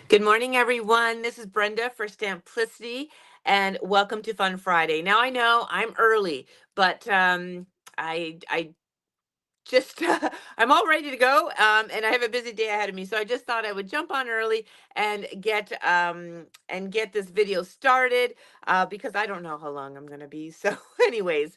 Good morning, everyone. This is Brenda for Stamplicity, and welcome to Fun Friday. Now, I know I'm early, but I just I'm all ready to go, and I have a busy day ahead of me. So I just thought I would jump on early and get this video started because I don't know how long I'm going to be. So, anyways,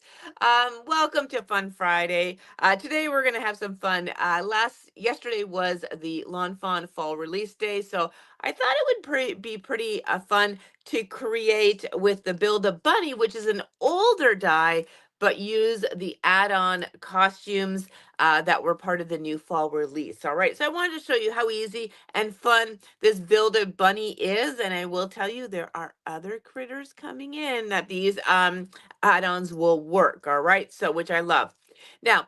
welcome to Fun Friday. Today we're going to have some fun. Last yesterday was the Lawn Fawn Fall Release Day, so I thought it would be pretty fun to create with the Build a Bunny, which is an older die, but use the add-on costumes that were part of the new fall release. All right, so I wanted to show you how easy and fun this Build a Bunny is, and I will tell you there are other critters coming in that these add-ons will work. All right, so which I love. Now,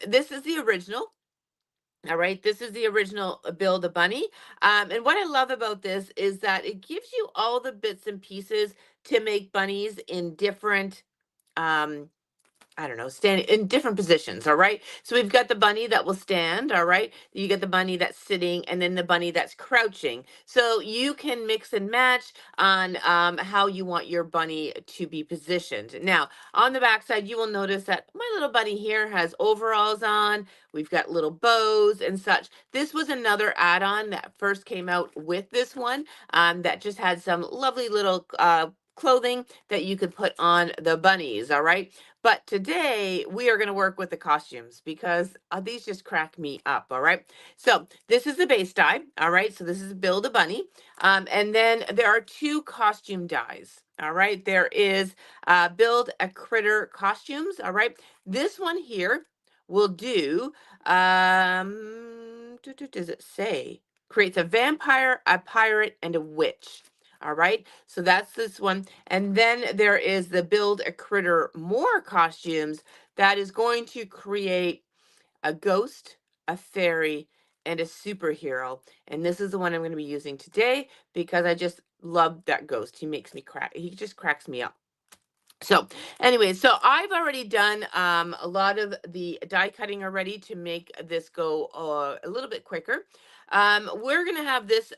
this is the original. All right, this is the original Build a Bunny. And what I love about this is that it gives you all the bits and pieces to make bunnies in different um, I don't know, stand in different positions. All right. So we've got the bunny that will stand. All right. You get the bunny that's sitting and then the bunny that's crouching. So you can mix and match on how you want your bunny to be positioned. Now, on the back side, you will notice that my little bunny here has overalls on. We've got little bows and such. This was another add on that first came out with this one that just had some lovely little clothing that you could put on the bunnies. All right. But today we are going to work with the costumes because these just crack me up. All right. So this is the base die. All right. So this is Build a Bunny. And then there are two costume dies. All right. There is Build a Critter costumes. All right. This one here will do, does it say? Creates a vampire, a pirate, and a witch. All right. So that's this one. And then there is the Build a Critter More costumes that is going to create a ghost, a fairy, and a superhero. And this is the one I'm going to be using today because I just love that ghost. He makes me crack. He just cracks me up. So anyway, so I've already done a lot of the die cutting already to make this go a little bit quicker. We're going to have this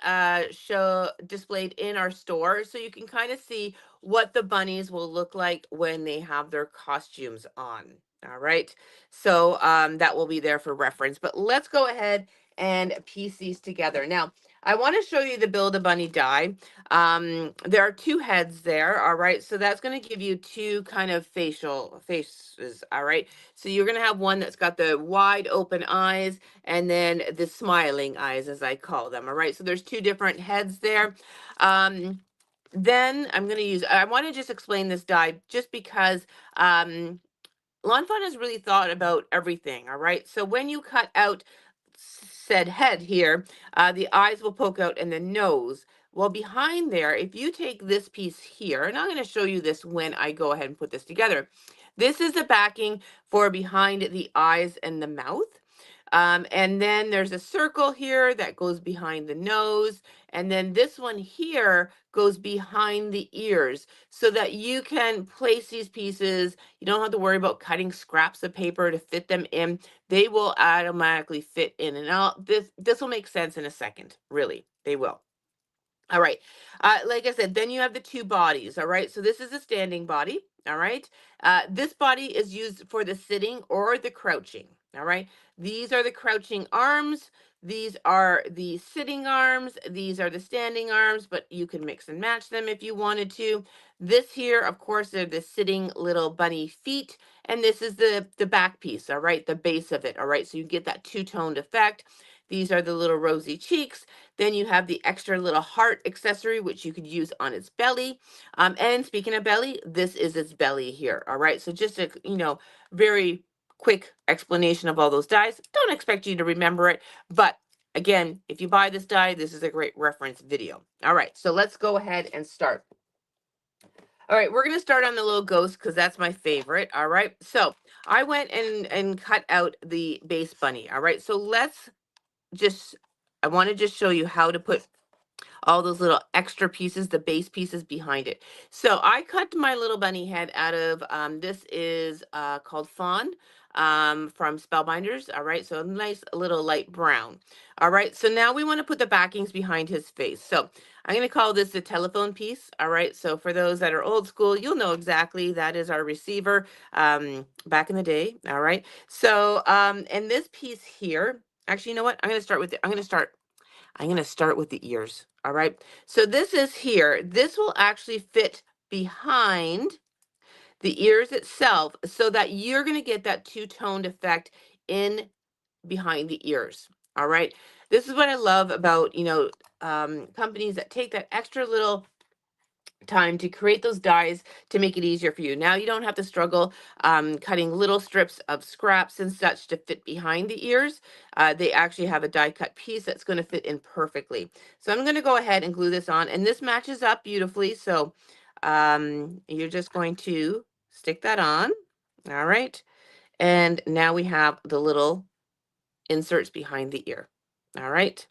show displayed in our store so you can kind of see what the bunnies will look like when they have their costumes on. All right. So that will be there for reference. But let's go ahead and piece these together. Now, I want to show you the Build a Bunny die. There are two heads there, all right? So that's going to give you two kind of faces, all right? So you're going to have one that's got the wide open eyes and then the smiling eyes, as I call them, all right? So there's two different heads there. Then I'm going to use, I want to just explain this die just because Lawn Fawn has really thought about everything, all right? So when you cut out said head here, the eyes will poke out and the nose. Well, behind there, if you take this piece here, and I'm going to show you this when I go ahead and put this together. This is the backing for behind the eyes and the mouth. And then there's a circle here that goes behind the nose. And then this one here goes behind the ears so that you can place these pieces. You don't have to worry about cutting scraps of paper to fit them in. They will automatically fit in and out. This will make sense in a second. Really, they will. All right. Like I said, then you have the two bodies. All right. So this is a standing body. All right. This body is used for the sitting or the crouching. All right. These are the crouching arms. These are the sitting arms. These are the standing arms, but you can mix and match them if you wanted to. This here, of course, are the sitting little bunny feet. And this is the back piece. All right. The base of it. All right. So you get that two-toned effect. These are the little rosy cheeks. Then you have the extra little heart accessory, which you could use on its belly. And speaking of belly, this is its belly here. All right. So just a, very quick explanation of all those dies. Don't expect you to remember it, but again, if you buy this die, this is a great reference video. All right. So let's go ahead and start. All right, we're going to start on the little ghost because that's my favorite. All right. So I went and cut out the base bunny. All right. So let's just, I want to just show you how to put all those little extra pieces, the base pieces behind it. So I cut my little bunny head out of, this is called Fawn. from Spellbinders. All right, so a nice little light brown. All right, so now we want to put the backings behind his face. So I'm going to call this the telephone piece. All right, so for those that are old school, you'll know exactly that is our receiver back in the day. All right, so and this piece here, actually, you know what? I'm going to start with the ears. All right. So this is here. This will actually fit behind the ears itself so that you're going to get that two-toned effect in behind the ears. All right. This is what I love about, companies that take that extra little time to create those dies to make it easier for you. Now you don't have to struggle cutting little strips of scraps and such to fit behind the ears. They actually have a die cut piece that's going to fit in perfectly. So I'm going to go ahead and glue this on, and this matches up beautifully. So you're just going to stick that on. All right. And now we have the little inserts behind the ear. All right.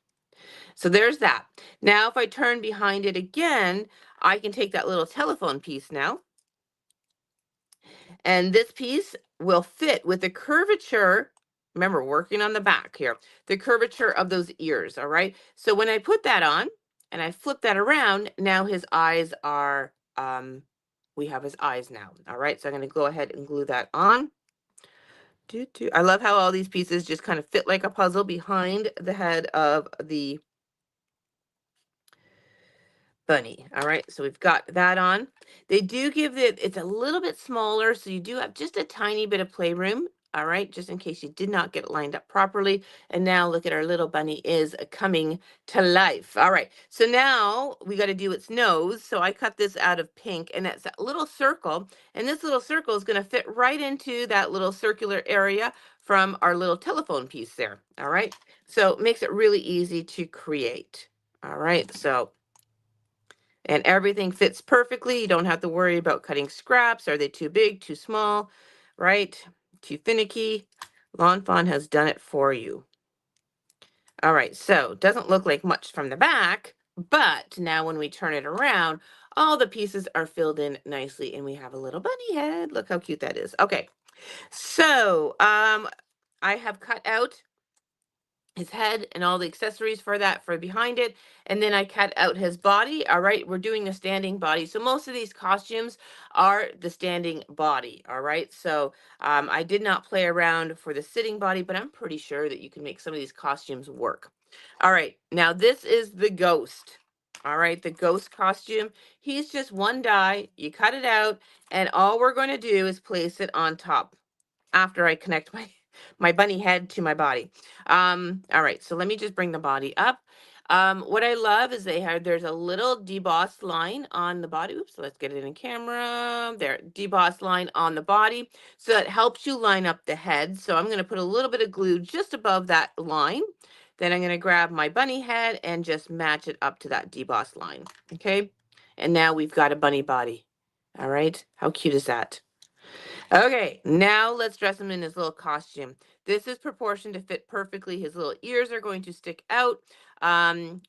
So there's that. Now, if I turn behind it again, I can take that little telephone piece now. And this piece will fit with the curvature. Remember, working on the back here, the curvature of those ears. All right. So when I put that on and I flip that around, now his eyes are, we have his eyes now. All right. So I'm going to go ahead and glue that on. I love how all these pieces just kind of fit like a puzzle behind the head of the bunny. All right, so we've got that on. They do give it's a little bit smaller, so you do have just a tiny bit of playroom. All right, just in case you did not get it lined up properly. And now look at our little bunny is coming to life. All right, so now we got to do its nose. So I cut this out of pink, and that's that little circle. And this little circle is going to fit right into that little circular area from our little telephone piece there. All right, so it makes it really easy to create. All right, so and everything fits perfectly. You don't have to worry about cutting scraps. Are they too big, too small, right? Too finicky. Lawn Fawn has done it for you. All right, so doesn't look like much from the back, but now when we turn it around, all the pieces are filled in nicely and we have a little bunny head. Look how cute that is. Okay, so I have cut out his head and all the accessories for that for behind it, and then I cut out his body. All right, we're doing a standing body, so most of these costumes are the standing body. All right, so I did not play around for the sitting body, but I'm pretty sure that you can make some of these costumes work. All right, now this is the ghost. All right, the ghost costume. He's just one die. You cut it out, and all we're going to do is place it on top after I connect my bunny head to my body. All right, so let me just bring the body up. What I love is there's a little debossed line on the body. Oops, let's get it in camera. There, debossed line on the body. So that helps you line up the head. So I'm going to put a little bit of glue just above that line. Then I'm going to grab my bunny head and just match it up to that debossed line. Okay, and now we've got a bunny body. All right, how cute is that? Okay, now let's dress him in his little costume. This is proportioned to fit perfectly. His little ears are going to stick out.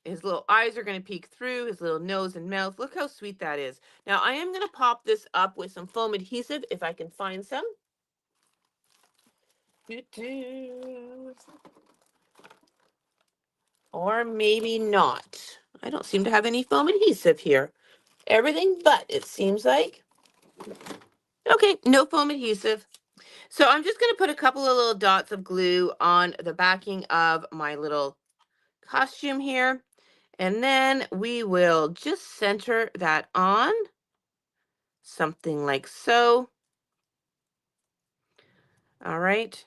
His little eyes are going to peek through, his little nose and mouth. Look how sweet that is. Now I am going to pop this up with some foam adhesive if I can find some. Or maybe not. I don't seem to have any foam adhesive here. Everything but, it seems like. Okay, no foam adhesive. So I'm just going to put a couple of little dots of glue on the backing of my little costume here. And then we will just center that on. Something like so. All right.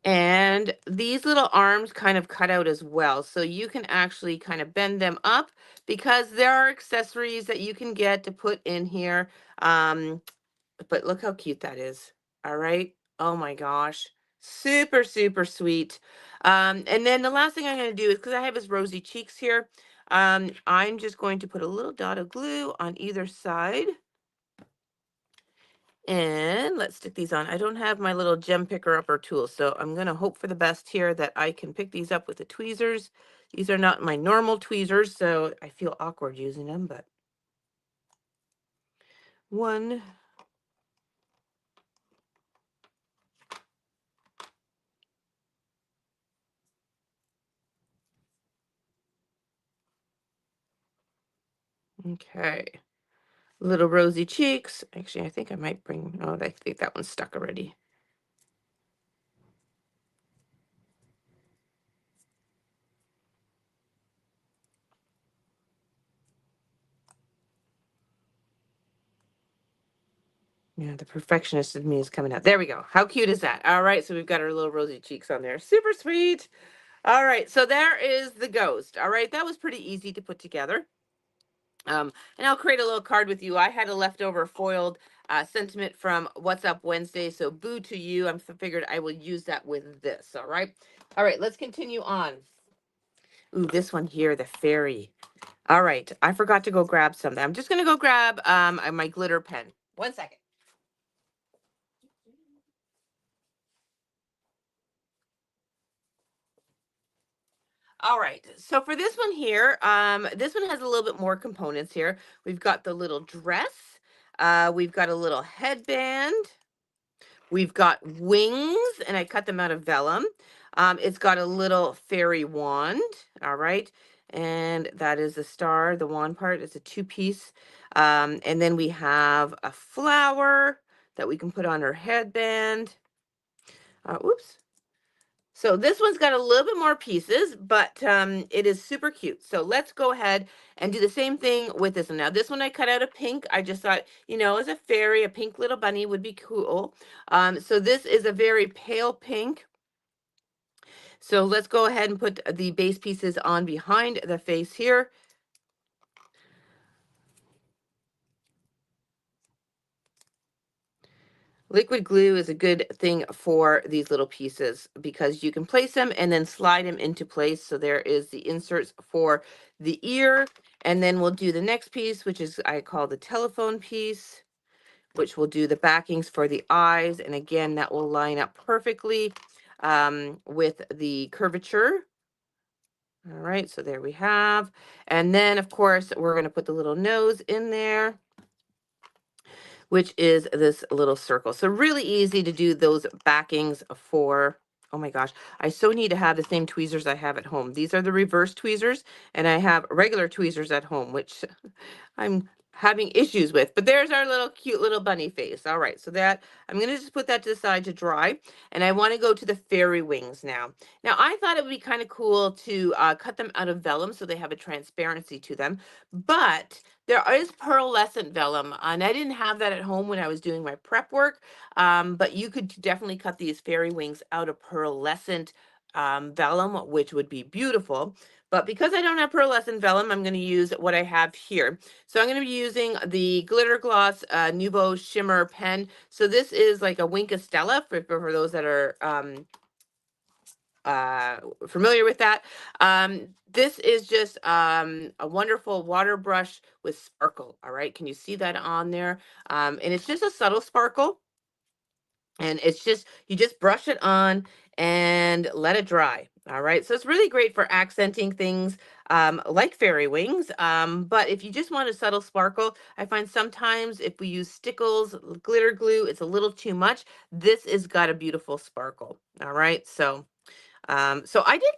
And these little arms kind of cut out as well. So you can actually kind of bend them up because there are accessories that you can get to put in here. But look how cute that is. All right. Oh my gosh. Super, super sweet. And then the last thing I'm going to do is because I have his rosy cheeks here, I'm just going to put a little dot of glue on either side. And let's stick these on. I don't have my little gem picker upper tool, so I'm going to hope for the best here that I can pick these up with the tweezers. These are not my normal tweezers, so I feel awkward using them, but one, Okay. Little rosy cheeks. Actually, I think I might bring, oh, I think that one's stuck already. Yeah, the perfectionist in me is coming out. There we go. How cute is that? All right, so we've got our little rosy cheeks on there. Super sweet. All right, so there is the ghost. All right, that was pretty easy to put together. And I'll create a little card with you. I had a leftover foiled sentiment from What's Up Wednesday, so boo to you. I'm figured I will use that with this. All right, let's continue on. Ooh, this one here, the fairy. All right, I forgot to go grab something. I'm just gonna go grab my glitter pen. 1 second. All right, so for this one here, this one has a little bit more components here. We've got the little dress, we've got a little headband, we've got wings, and I cut them out of vellum. It's got a little fairy wand, all right, and that is the star, the wand part. It's a two-piece. And then we have a flower that we can put on her headband. Oops. So this one's got a little bit more pieces, but it is super cute. So let's go ahead and do the same thing with this one. Now, this one I cut out of pink. I just thought, as a fairy, a pink little bunny would be cool. So this is a very pale pink. So let's go ahead and put the base pieces on behind the face here. Liquid glue is a good thing for these little pieces because you can place them and then slide them into place. So there is the inserts for the ear. And then we'll do the next piece, which is I call the telephone piece, which will do the backings for the eyes. And again, that will line up perfectly with the curvature. All right, so there we have. And then, of course, we're going to put the little nose in there, which is this little circle. So really easy to do those backings for, oh my gosh, I so need to have the same tweezers I have at home. These are the reverse tweezers, and I have regular tweezers at home, which I'm having issues with. But there's our little cute little bunny face. All right, so that I'm going to just put that to the side to dry, and I want to go to the fairy wings now. Now, I thought it would be kind of cool to cut them out of vellum so they have a transparency to them, but there is pearlescent vellum, and I didn't have that at home when I was doing my prep work, but you could definitely cut these fairy wings out of pearlescent vellum, which would be beautiful. But because I don't have pearlescent vellum, I'm going to use what I have here. So I'm going to be using the Glitter Gloss Nouveau Shimmer pen. So this is like a Wink of Stella for those that are familiar with that. This is just a wonderful water brush with sparkle. All right, can you see that on there? And it's just a subtle sparkle. And it's just, you just brush it on and let it dry. All right, so it's really great for accenting things like fairy wings. But if you just want a subtle sparkle, I find sometimes if we use stickles, glitter glue, it's a little too much. This has got a beautiful sparkle. All right, so I did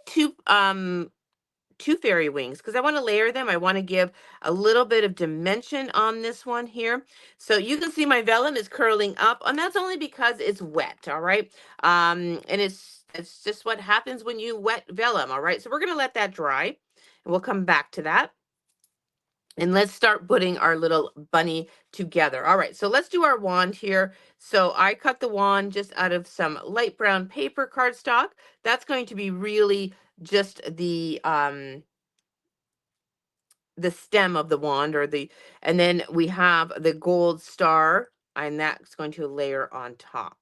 two fairy wings because I want to layer them. I want to give a little bit of dimension on this one here. So you can see my vellum is curling up, and that's only because it's wet, all right? And it's just what happens when you wet vellum, all right? So we're going to let that dry, and we'll come back to that. And let's start putting our little bunny together. All right, so let's do our wand here. So I cut the wand just out of some light brown paper cardstock. That's going to be really just the stem of the wand, and then we have the gold star, and that's going to layer on top.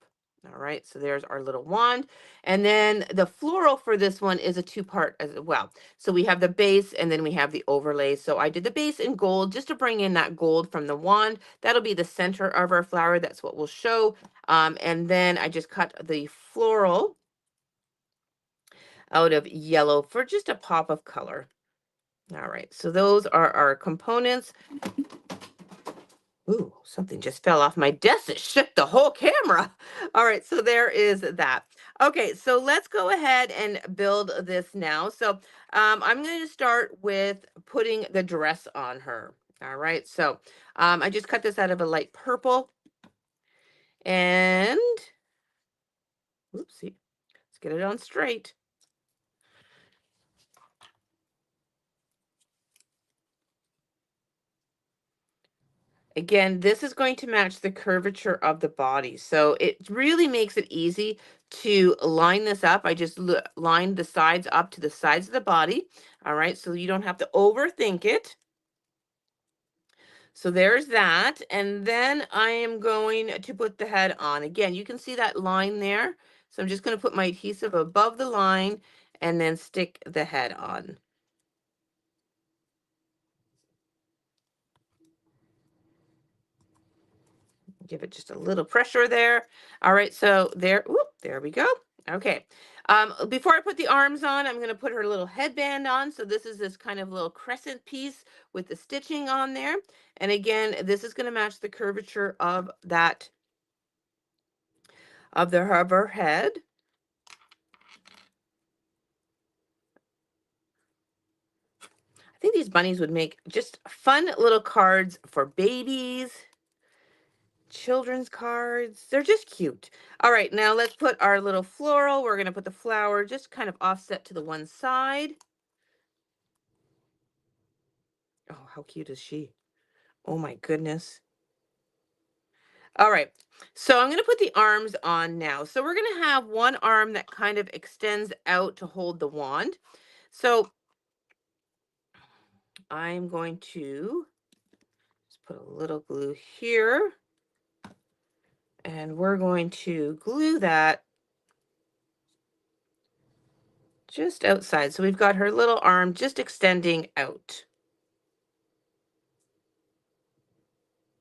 All right, so there's our little wand. And then the floral for this one is a two-part as well. So we have the base and then we have the overlay. So I did the base in gold just to bring in that gold from the wand. That'll be the center of our flower. That's what we'll show. And then I just cut the floral out of yellow for just a pop of color. All right, so those are our components. Ooh, something just fell off my desk. It shook the whole camera. All right, so there is that. Okay, so let's go ahead and build this now. So I'm going to start with putting the dress on her. All right, so I just cut this out of a light purple, and oopsie, let's get it on straight. Again, this is going to match the curvature of the body. So it really makes it easy to line this up. I just lined the sides up to the sides of the body. All right, so you don't have to overthink it. So there's that. And then I am going to put the head on. Again, you can see that line there. So I'm just going to put my adhesive above the line and then stick the head on. Give it just a little pressure there. All right, so there, whoop, there we go. Okay. Before I put the arms on, I'm going to put her little headband on. So this is this kind of little crescent piece with the stitching on there. And again, this is going to match the curvature of that, of her head. I think these bunnies would make just fun little cards for babies, children's cards. They're just cute. All right, now let's put our little floral. We're going to put the flower just kind of offset to the one side. Oh, how cute is she? Oh my goodness. All right, so I'm going to put the arms on now. So we're going to have one arm that kind of extends out to hold the wand. So I'm going to just put a little glue here. And we're going to glue that just outside. So we've got her little arm just extending out.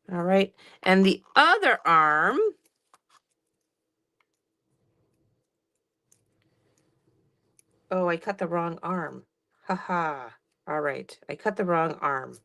All right. And the other arm, oh, I cut the wrong arm. Haha. All right. I cut the wrong arm.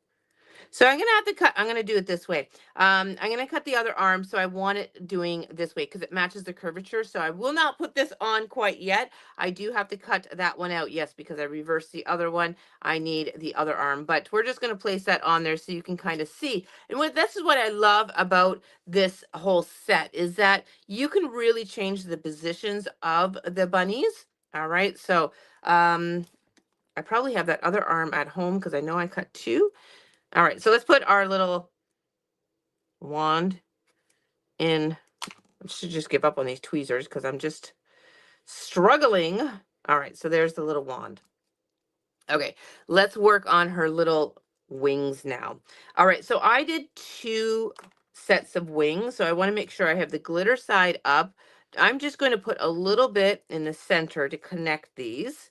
So I'm going to have to cut, I'm going to do it this way. I'm going to cut the other arm. So I want it doing this way because it matches the curvature. So I will not put this on quite yet. I do have to cut that one out. Yes, because I reversed the other one. I need the other arm, but we're just going to place that on there so you can kind of see. And this is what I love about this whole set is that you can really change the positions of the bunnies. All right. So, I probably have that other arm at home because I know I cut two. All right, so let's put our little wand in. I should just give up on these tweezers because I'm just struggling. All right, so there's the little wand. Okay, let's work on her little wings now. All right, so I did two sets of wings, so I want to make sure I have the glitter side up. I'm just going to put a little bit in the center to connect these.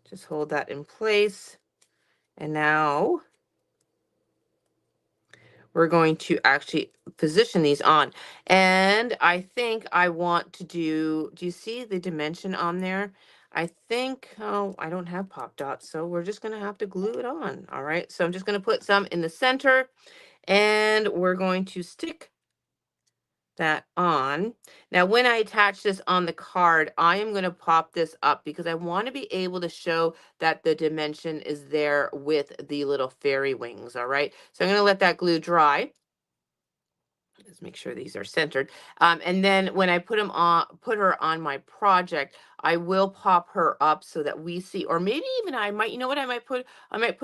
Just hold that in place. And now we're going to actually position these on. And I think I want to do you see the dimension on there? I think, oh, I don't have pop dots, so we're just going to have to glue it on. All right, so I'm just going to put some in the center and we're going to stick that on. Now, when I attach this on the card, I am going to pop this up because I want to be able to show that the dimension is there with the little fairy wings. All right, so I'm going to let that glue dry. Let's make sure these are centered. And then when I put her on my project, I will pop her up so that we see, or maybe even I might, you know what I might put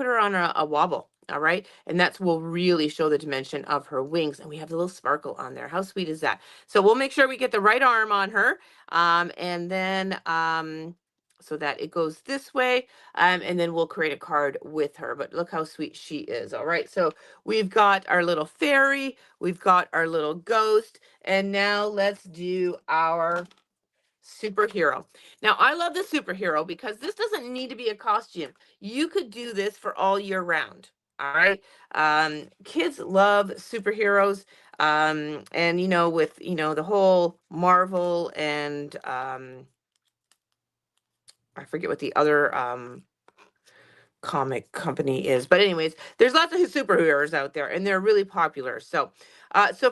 her on a wobble. All right. And that's will really show the dimension of her wings. And we have the little sparkle on there. How sweet is that? So we'll make sure we get the right arm on her. And then, so that it goes this way. And then we'll create a card with her. But look how sweet she is. All right. So we've got our little fairy, we've got our little ghost, and now let's do our superhero. Now, I love the superhero because this doesn't need to be a costume. You could do this for all year round. All right. Kids love superheroes. And with the whole Marvel and I forget what the other comic company is. But anyways, there's lots of superheroes out there and they're really popular. So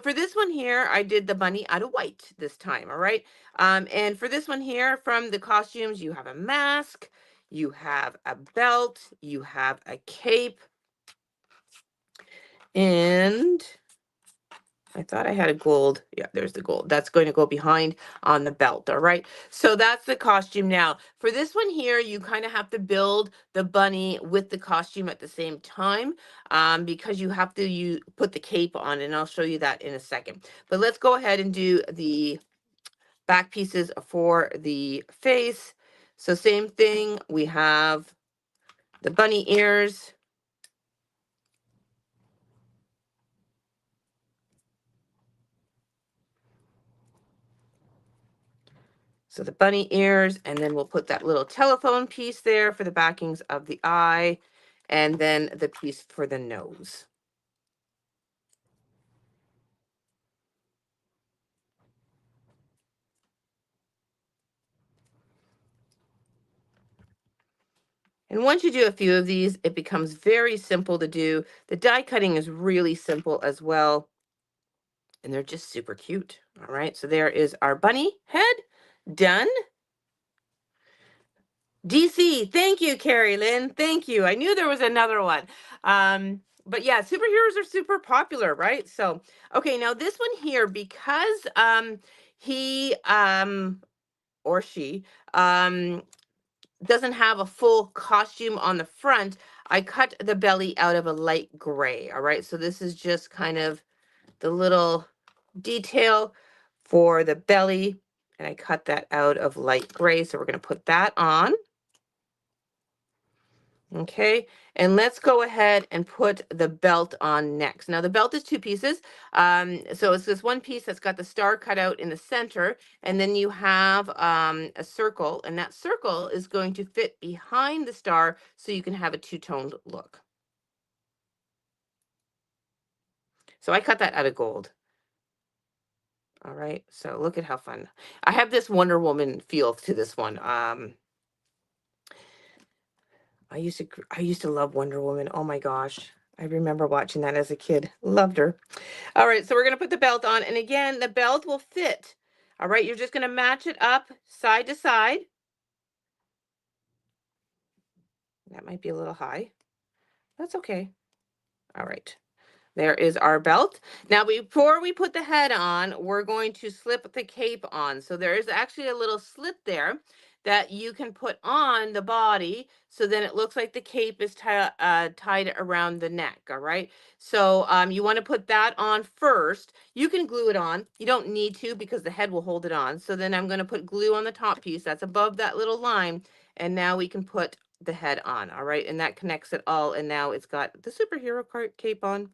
for this one here, I did the bunny out of white this time. All right. And for this one here from the costumes, you have a mask, you have a belt, you have a cape, and I thought I had a gold. Yeah, there's the gold. That's going to go behind on the belt. All right. So that's the costume. Now, for this one here, you kind of have to build the bunny with the costume at the same time, because you have to put the cape on, and I'll show you that in a second. But let's go ahead and do the back pieces for the face. So same thing. We have the bunny ears. So the bunny ears, and then we'll put that little telephone piece there for the backings of the eye, and then the piece for the nose. And once you do a few of these, it becomes very simple to do. The die cutting is really simple as well, and they're just super cute. All right, so there is our bunny head done. DC, thank you, Carrie Lynn. Thank you. I knew there was another one. But yeah, superheroes are super popular, right? So, okay, now this one here, because he or she um doesn't have a full costume on the front, I cut the belly out of a light gray. All right, so this is just kind of the little detail for the belly, and I cut that out of light gray. So we're going to put that on. Okay, and let's go ahead and put the belt on next. Now the belt is two pieces. So it's this one piece that's got the star cut out in the center, and then you have a circle, and that circle is going to fit behind the star so you can have a two-toned look. So I cut that out of gold. All right, so look at how fun. I have this Wonder Woman feel to this one. I used to love Wonder Woman. Oh my gosh. I remember watching that as a kid. Loved her. All right, so we're going to put the belt on. And again, the belt will fit. All right, you're just going to match it up side to side. That might be a little high. That's okay. All right. There is our belt. Now, before we put the head on, we're going to slip the cape on. So there is actually a little slit there that you can put on the body, so then it looks like the cape is tied around the neck. All right. So you want to put that on first. You can glue it on. You don't need to, because the head will hold it on. So then I'm going to put glue on the top piece that's above that little line. And now we can put the head on. All right. And that connects it all. And now it's got the superhero cape on.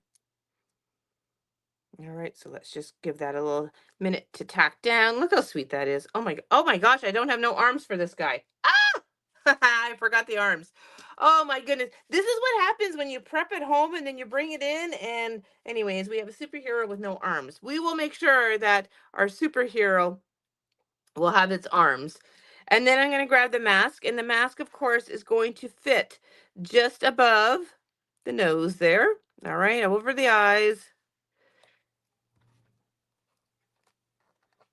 All right, so let's just give that a little minute to tack down. Look how sweet that is. Oh my gosh, I don't have no arms for this guy. Ah! I forgot the arms. Oh my goodness. This is what happens when you prep at home and then you bring it in. And anyways, we have a superhero with no arms. We will make sure that our superhero will have its arms. And then I'm going to grab the mask, and the mask, of course, is going to fit just above the nose there. All right, over the eyes.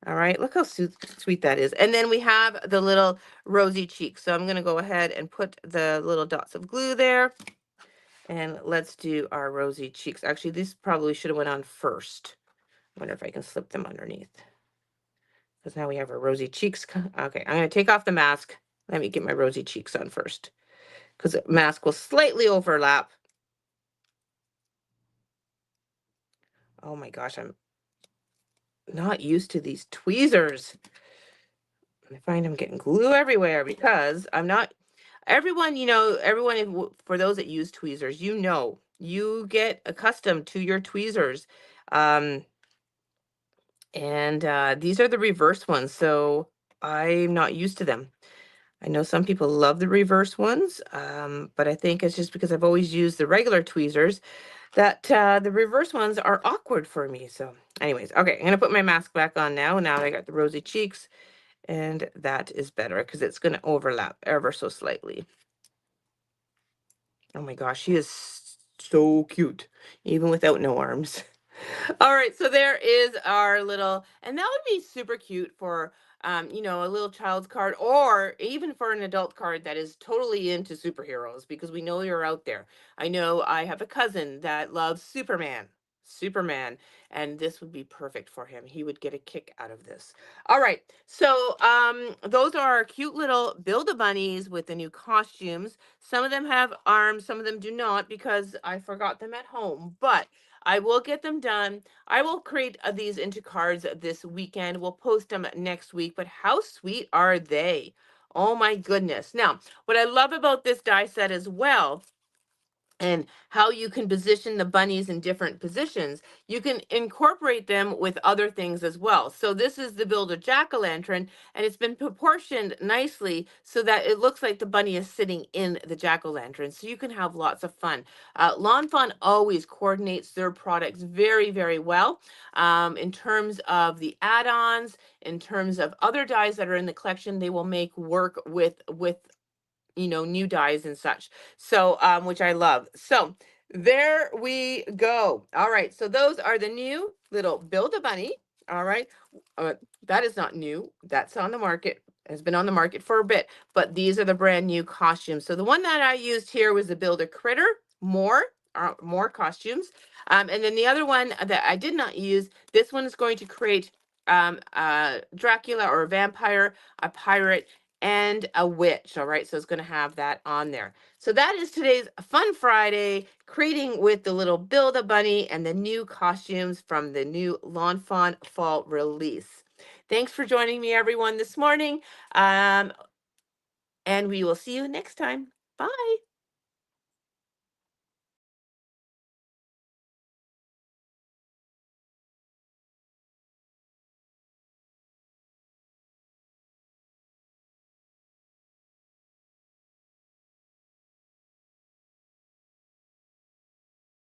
All right, look how sweet that is. And then we have the little rosy cheeks. So I'm going to go ahead and put the little dots of glue there. And let's do our rosy cheeks. Actually, these probably should have went on first. I wonder if I can slip them underneath. Because now we have our rosy cheeks. Okay, I'm going to take off the mask. Let me get my rosy cheeks on first, because the mask will slightly overlap. Oh my gosh, I'm not used to these tweezers. I find I'm getting glue everywhere because I'm not, everyone, for those that use tweezers, you get accustomed to your tweezers. Um, and these are the reverse ones, so I'm not used to them. I know some people love the reverse ones, but I think it's just because I've always used the regular tweezers that the reverse ones are awkward for me. So anyways, okay, I'm gonna put my mask back on now. Now that I got the rosy cheeks, and that is better because it's gonna overlap ever so slightly. Oh my gosh, she is so cute, even without no arms. All right, so there is our little, and that would be super cute for a little child's card, or even for an adult card that is totally into superheroes, because we know you're out there. I know I have a cousin that loves Superman, and this would be perfect for him. He would get a kick out of this. All right. So, those are our cute little Build-A-Bunnies with the new costumes. Some of them have arms, some of them do not because I forgot them at home, but I will get them done. I will create these into cards this weekend. We'll post them next week, but how sweet are they? Oh my goodness. Now, what I love about this die set as well, and how you can position the bunnies in different positions, you can incorporate them with other things as well. So this is the Build a Jack-o'-lantern, and it's been proportioned nicely so that it looks like the bunny is sitting in the jack-o'-lantern. So you can have lots of fun. Lawn Fawn always coordinates their products very, very well, in terms of the add-ons, in terms of other dies that are in the collection. They will make work with new dyes and such. So, which I love. So there we go. All right. So those are the new little Build a Bunny. All right. Uh, that is not new. That's on the market. Has been on the market for a bit, but these are the brand new costumes. So the one that I used here was the Build a Critter, more costumes. And then the other one that I did not use, this one is going to create Dracula or a vampire, a pirate, and a witch. All right, so it's going to have that on there. So that is today's Fun Friday, creating with the little Build-A-Bunny and the new costumes from the new Lawn Fawn fall release. Thanks for joining me, everyone, this morning. And we will see you next time. Bye.